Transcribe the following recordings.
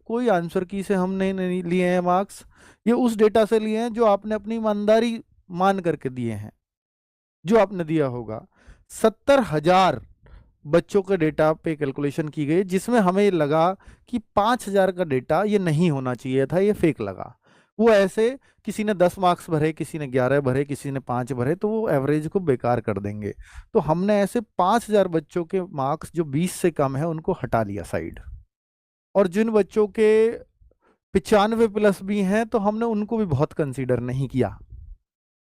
कोई आंसर की से हमने नहीं लिए हैं मार्क्स, ये उस डेटा से लिए हैं जो आपने अपनी ईमानदारी मान करके दिए हैं, जो आपने दिया होगा। 70,000 बच्चों के डेटा पे कैलकुलेशन की गई, जिसमें हमें लगा कि 5,000 का डेटा ये नहीं होना चाहिए था, ये फेक लगा। वो ऐसे किसी ने 10 मार्क्स भरे, किसी ने 11 भरे, किसी ने 5 भरे, तो वो एवरेज को बेकार कर देंगे। तो हमने ऐसे 5,000 बच्चों के मार्क्स जो 20 से कम है उनको हटा लिया साइड, और जिन बच्चों के 95 प्लस भी हैं तो हमने उनको भी बहुत कंसीडर नहीं किया।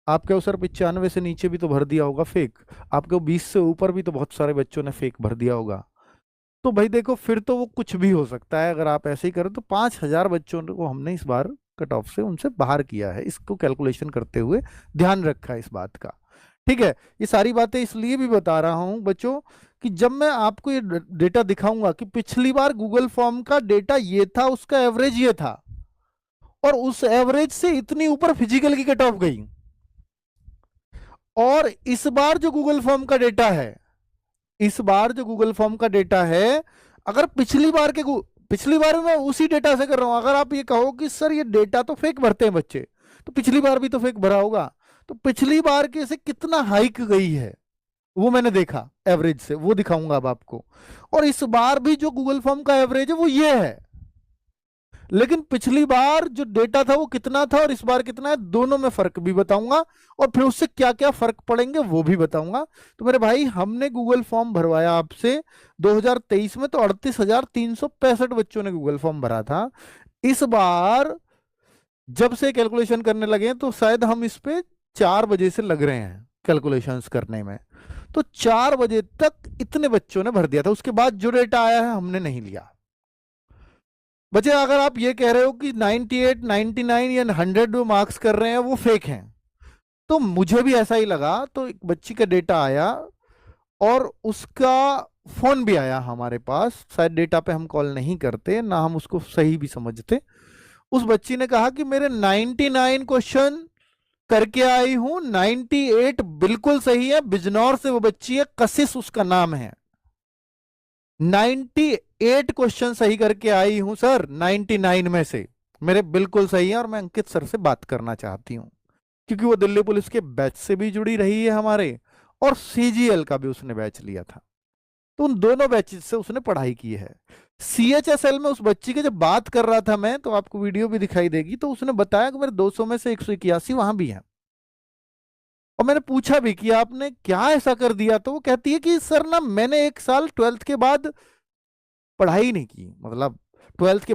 आपके वो सर 95 से नीचे भी तो भर दिया होगा फेक, आपके 20 से ऊपर भी तो बहुत सारे बच्चों ने फेक भर दिया होगा। तो भाई देखो, फिर तो वो कुछ भी हो सकता है अगर आप ऐसे ही करें। तो 5,000 बच्चों को हमने इस बार कट ऑफ से उनसे बाहर किया है, इसको कैलकुलेशन करते हुए ध्यान रखा है इस बात का। ठीक है, ये सारी बातें इसलिए भी बता रहा हूं बच्चों कि जब मैं आपको ये डेटा दिखाऊंगा कि पिछली बार गूगल फॉर्म का डेटा ये था, उसका एवरेज ये था, और उस एवरेज से इतनी ऊपर फिजिकल की कट ऑफ गई, और इस बार जो गूगल फॉर्म का डेटा है, इस बार जो गूगल फॉर्म का डेटा है, अगर पिछली बार मैं उसी डेटा से कर रहा हूं, अगर आप ये कहो कि सर ये डेटा तो फेक भरते हैं बच्चे, तो पिछली बार भी तो फेक भरा होगा। तो पिछली बार के से कितना हाइक गई है वो मैंने देखा एवरेज से, वो दिखाऊंगा अब आपको। और इस बार भी जो गूगल फॉर्म का एवरेज है वो ये है, लेकिन पिछली बार जो डेटा था वो कितना था और इस बार कितना है, दोनों में फर्क भी बताऊंगा, और फिर उससे क्या क्या फर्क पड़ेंगे वो भी बताऊंगा। तो मेरे भाई, हमने गूगल फॉर्म भरवाया आपसे 2023 में, तो 38,365 बच्चों ने गूगल फॉर्म भरा था। इस बार जब से कैलकुलेशन करने लगे हैं, तो शायद हम इस पे 4 बजे से लग रहे हैं कैलकुलेशंस करने में, तो 4 बजे तक इतने बच्चों ने भर दिया था। उसके बाद जो डेटा आया है हमने नहीं लिया। बच्चे, अगर आप ये कह रहे हो कि 98, 99 या 100 जो मार्क्स कर रहे हैं वो फेक हैं, तो मुझे भी ऐसा ही लगा। तो एक बच्ची का डेटा आया और उसका फोन भी आया हमारे पास, शायद डेटा पे हम कॉल नहीं करते ना, हम उसको सही भी समझते। उस बच्ची ने कहा कि मेरे 99 क्वेश्चन करके आई हूं, 98 बिल्कुल सही है। बिजनौर से वो बच्ची है, कशिश उसका नाम है। 98 क्वेश्चन सही करके आई हूं सर, 99 में से मेरे बिल्कुल सही है। और मैं अंकित सर से बात करना चाहती हूं, क्योंकि वो दिल्ली पुलिस के बैच से भी जुड़ी रही है हमारे, और सीजीएल का भी उसने बैच लिया था, तो उन दोनों बैचेस से उसने पढ़ाई की है। सीएचएसएल में उस बच्ची के जब बात कर रहा था मैं, तो आपको वीडियो भी दिखाई देगी, तो उसने बताया कि मेरे 200 में से 181 वहां भी है। और मैंने पूछा भी कि आपने क्या ऐसा कर दिया, तो वो कहती है कि सर ना, मैंने 1 साल 12th के बाद पढ़ाई नहीं की, मतलब 12th के